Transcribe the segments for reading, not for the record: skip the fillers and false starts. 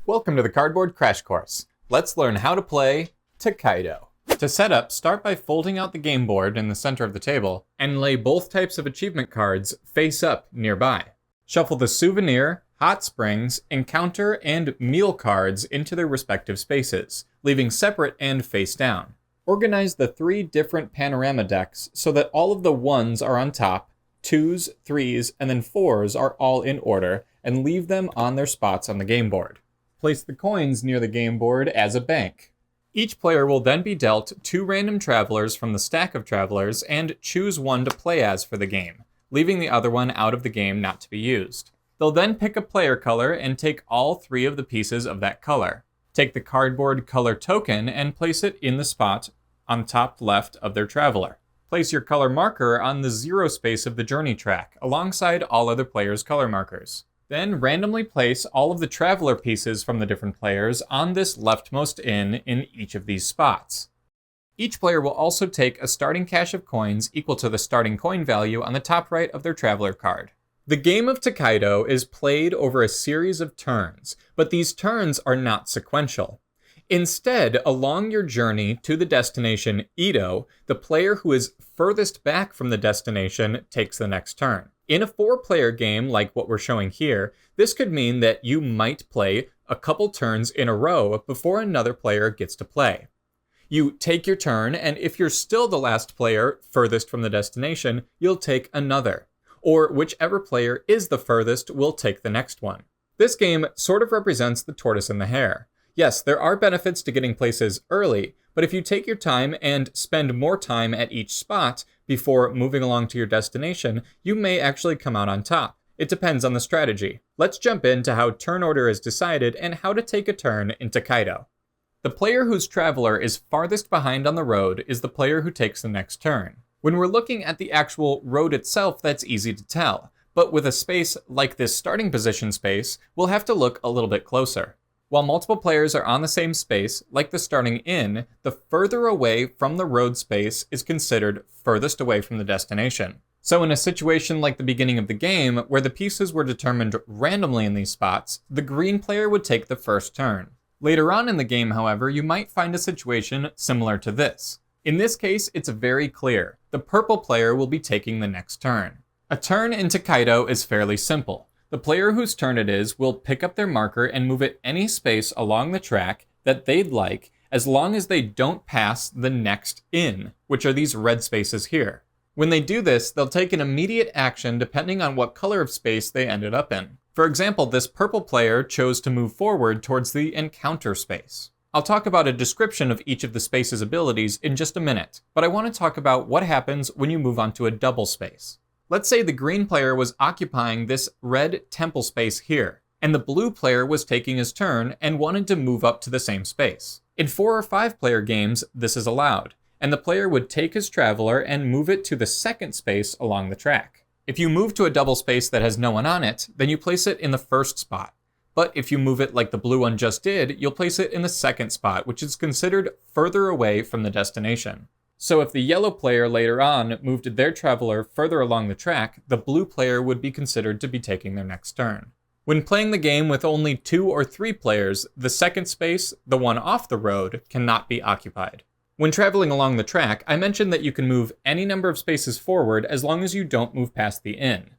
Welcome to the Cardboard Crash Course. Let's learn how to play Tokaido. To set up, start by folding out the game board in the center of the table and lay both types of achievement cards face up nearby. Shuffle the souvenir, hot springs, encounter, and meal cards into their respective spaces, leaving separate and face down. Organize the 3 different panorama decks so that all of the 1s are on top, 2s, 3s, and then 4s are all in order, and leave them on their spots on the game board. Place the coins near the game board as a bank. Each player will then be dealt 2 random travelers from the stack of travelers and choose one to play as for the game, leaving the other one out of the game not to be used. They'll then pick a player color and take all 3 of the pieces of that color. Take the cardboard color token and place it in the spot on the top left of their traveler. Place your color marker on the 0 space of the journey track, alongside all other players' color markers. Then randomly place all of the traveler pieces from the different players on this leftmost in each of these spots. Each player will also take a starting cache of coins equal to the starting coin value on the top right of their traveler card. The game of Tokaido is played over a series of turns, but these turns are not sequential. Instead, along your journey to the destination Edo, the player who is furthest back from the destination takes the next turn. In a 4-player game like what we're showing here, this could mean that you might play a couple turns in a row before another player gets to play. You take your turn, and if you're still the last player furthest from the destination, you'll take another. Or whichever player is the furthest will take the next one. This game sort of represents the tortoise and the hare. Yes, there are benefits to getting places early, but if you take your time and spend more time at each spot before moving along to your destination, you may actually come out on top. It depends on the strategy. Let's jump into how turn order is decided and how to take a turn in Tokaido. The player whose traveler is farthest behind on the road is the player who takes the next turn. When we're looking at the actual road itself, that's easy to tell, but with a space like this starting position space, we'll have to look a little bit closer. While multiple players are on the same space, like the starting in, the further away from the road space is considered furthest away from the destination. So in a situation like the beginning of the game, where the pieces were determined randomly in these spots, the green player would take the first turn. Later on in the game, however, you might find a situation similar to this. In this case, it's very clear. The purple player will be taking the next turn. A turn in Tokaido is fairly simple. The player whose turn it is will pick up their marker and move it any space along the track that they'd like, as long as they don't pass the next in, which are these red spaces here. When they do this, they'll take an immediate action depending on what color of space they ended up in. For example, this purple player chose to move forward towards the encounter space. I'll talk about a description of each of the space's abilities in just a minute, but I want to talk about what happens when you move onto a double space. Let's say the green player was occupying this red temple space here, and the blue player was taking his turn and wanted to move up to the same space. In 4 or 5 player games, this is allowed, and the player would take his traveler and move it to the second space along the track. If you move to a double space that has no one on it, then you place it in the first spot. But if you move it like the blue one just did, you'll place it in the second spot, which is considered further away from the destination. So if the yellow player later on moved their traveler further along the track, the blue player would be considered to be taking their next turn. When playing the game with only 2 or 3 players, the second space, the one off the road, cannot be occupied. When traveling along the track, I mentioned that you can move any number of spaces forward as long as you don't move past the inn.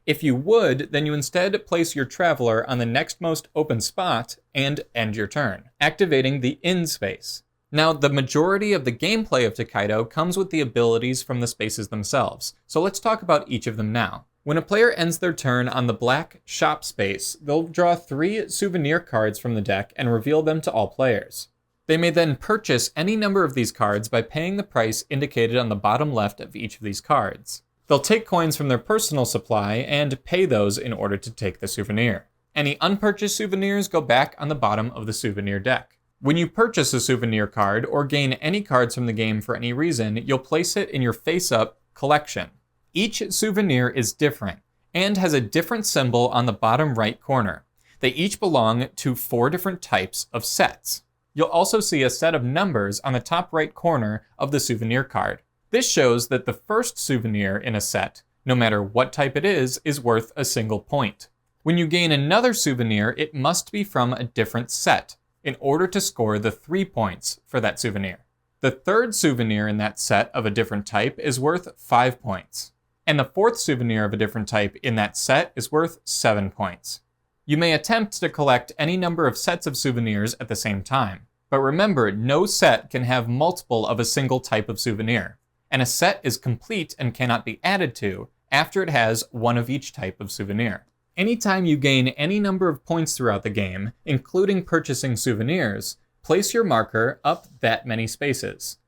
If you would, then you instead place your traveler on the next most open spot and end your turn, activating the inn space. Now, the majority of the gameplay of Tokaido comes with the abilities from the spaces themselves, so let's talk about each of them now. When a player ends their turn on the black shop space, they'll draw 3 souvenir cards from the deck and reveal them to all players. They may then purchase any number of these cards by paying the price indicated on the bottom left of each of these cards. They'll take coins from their personal supply and pay those in order to take the souvenir. Any unpurchased souvenirs go back on the bottom of the souvenir deck. When you purchase a souvenir card or gain any cards from the game for any reason, you'll place it in your face-up collection. Each souvenir is different and has a different symbol on the bottom right corner. They each belong to 4 different types of sets. You'll also see a set of numbers on the top right corner of the souvenir card. This shows that the first souvenir in a set, no matter what type it is worth a single point. When you gain another souvenir, it must be from a different set in order to score the 3 points for that souvenir. The third souvenir in that set of a different type is worth 5 points. And the fourth souvenir of a different type in that set is worth 7 points. You may attempt to collect any number of sets of souvenirs at the same time, but remember, no set can have multiple of a single type of souvenir, and a set is complete and cannot be added to after it has one of each type of souvenir. Anytime you gain any number of points throughout the game, including purchasing souvenirs, place your marker up that many spaces.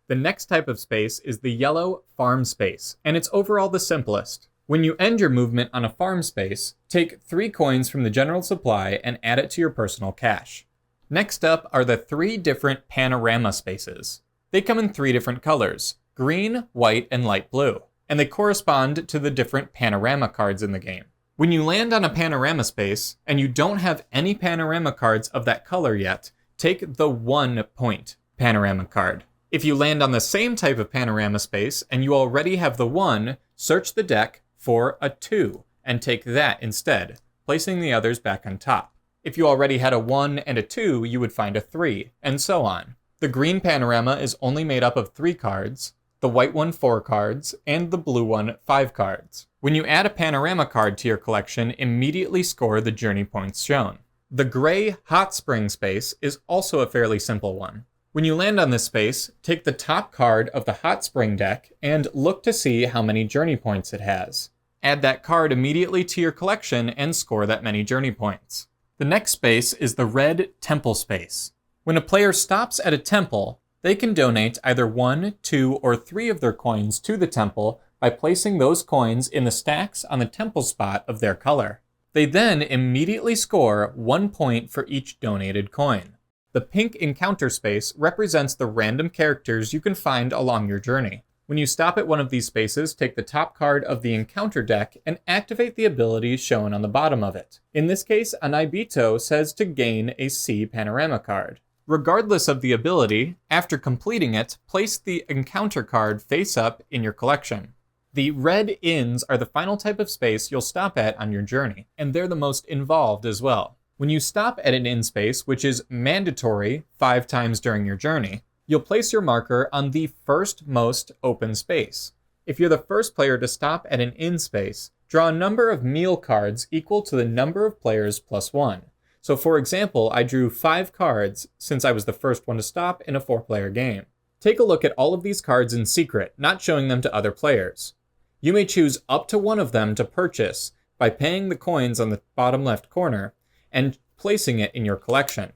The next type of space is the yellow farm space, and it's overall the simplest. When you end your movement on a farm space, take 3 coins from the general supply and add it to your personal cash. Next up are the 3 different panorama spaces. They come in 3 different colors: green, white, and light blue, and they correspond to the different panorama cards in the game. When you land on a panorama space, and you don't have any panorama cards of that color yet, take the 1 point panorama card. If you land on the same type of panorama space, and you already have the 1, search the deck for a 2, and take that instead, placing the others back on top. If you already had a 1 and a 2, you would find a 3, and so on. The green panorama is only made up of 3 cards, the white one 4 cards, and the blue one 5 cards. When you add a panorama card to your collection, immediately score the journey points shown. The gray hot spring space is also a fairly simple one. When you land on this space, take the top card of the hot spring deck and look to see how many journey points it has. Add that card immediately to your collection and score that many journey points. The next space is the red temple space. When a player stops at a temple, they can donate either 1, 2, or 3 of their coins to the temple by placing those coins in the stacks on the temple spot of their color. They then immediately score 1 point for each donated coin. The pink encounter space represents the random characters you can find along your journey. When you stop at one of these spaces, take the top card of the encounter deck and activate the ability shown on the bottom of it. In this case, Anaibito says to gain a C panorama card. Regardless of the ability, after completing it, place the encounter card face up in your collection. The red inns are the final type of space you'll stop at on your journey, and they're the most involved as well. When you stop at an inn space, which is mandatory 5 times during your journey, you'll place your marker on the first most open space. If you're the first player to stop at an inn space, draw a number of meal cards equal to the number of players plus 1. So for example, I drew 5 cards since I was the first one to stop in a 4-player game. Take a look at all of these cards in secret, not showing them to other players. You may choose up to 1 of them to purchase by paying the coins on the bottom left corner and placing it in your collection.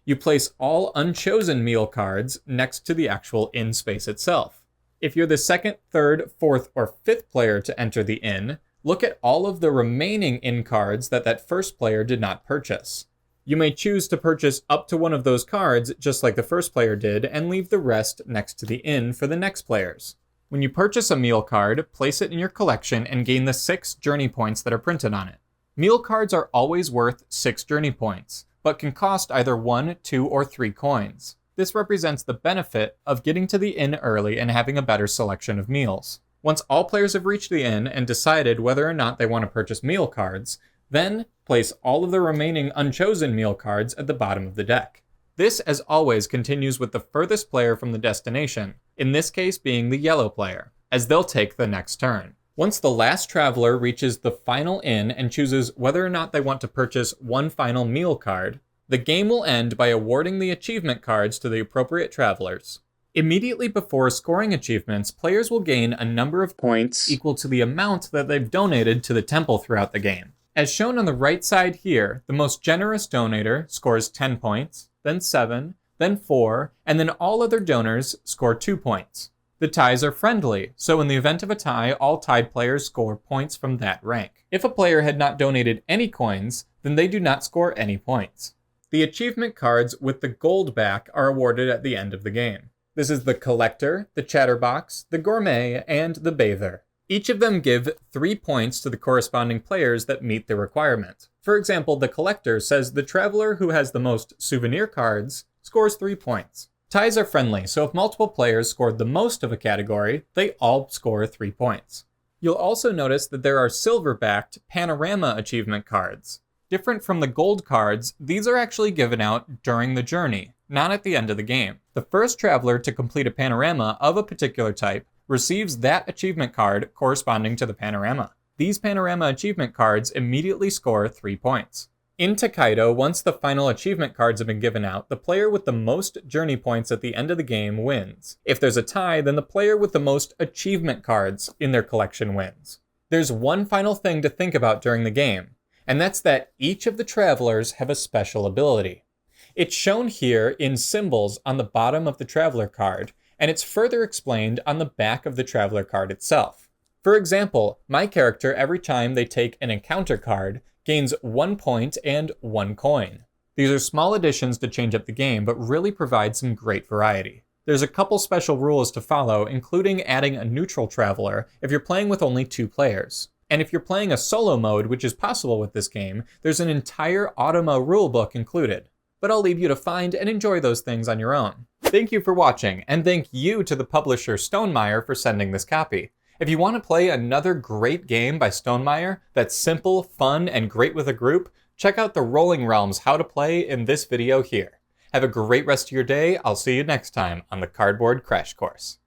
You place all unchosen meal cards next to the actual inn space itself. If you're the 2nd, 3rd, 4th, or 5th player to enter the inn, look at all of the remaining inn cards that first player did not purchase. You may choose to purchase up to 1 of those cards, just like the first player did, and leave the rest next to the inn for the next players. When you purchase a meal card, place it in your collection and gain the 6 journey points that are printed on it. Meal cards are always worth 6 journey points, but can cost either 1, 2, or 3 coins. This represents the benefit of getting to the inn early and having a better selection of meals. Once all players have reached the inn and decided whether or not they want to purchase meal cards, then place all of the remaining unchosen meal cards at the bottom of the deck. This, as always, continues with the furthest player from the destination, in this case being the yellow player, as they'll take the next turn. Once the last traveler reaches the final inn and chooses whether or not they want to purchase 1 final meal card, the game will end by awarding the achievement cards to the appropriate travelers. Immediately before scoring achievements, players will gain a number of points equal to the amount that they've donated to the temple throughout the game. As shown on the right side here, the most generous donator scores 10 points, then 7, then 4, and then all other donors score 2 points. The ties are friendly, so in the event of a tie, all tied players score points from that rank. If a player had not donated any coins, then they do not score any points. The achievement cards with the gold back are awarded at the end of the game. This is the Collector, the Chatterbox, the Gourmet, and the Bather. Each of them give 3 points to the corresponding players that meet the requirement. For example, the Collector says the traveler who has the most souvenir cards scores 3 points. Ties are friendly, so if multiple players scored the most of a category, they all score 3 points. You'll also notice that there are silver-backed panorama achievement cards. Different from the gold cards, these are actually given out during the journey, not at the end of the game. The first traveler to complete a panorama of a particular type receives that achievement card corresponding to the panorama. These panorama achievement cards immediately score 3 points. In Tokaido, once the final achievement cards have been given out, the player with the most journey points at the end of the game wins. If there's a tie, then the player with the most achievement cards in their collection wins. There's one final thing to think about during the game, and that's that each of the travelers have a special ability. It's shown here in symbols on the bottom of the traveler card, and it's further explained on the back of the traveler card itself. For example, my character, every time they take an encounter card, gains 1 point and 1 coin. These are small additions to change up the game, but really provide some great variety. There's a couple special rules to follow, including adding a neutral traveler if you're playing with only 2 players. And if you're playing a solo mode, which is possible with this game, there's an entire Automa rulebook included. But I'll leave you to find and enjoy those things on your own. Thank you for watching, and thank you to the publisher Stonemaier for sending this copy. If you want to play another great game by Stonemaier that's simple, fun, and great with a group, check out the Rolling Realms How to Play in this video here. Have a great rest of your day. I'll see you next time on the Cardboard Crash Course.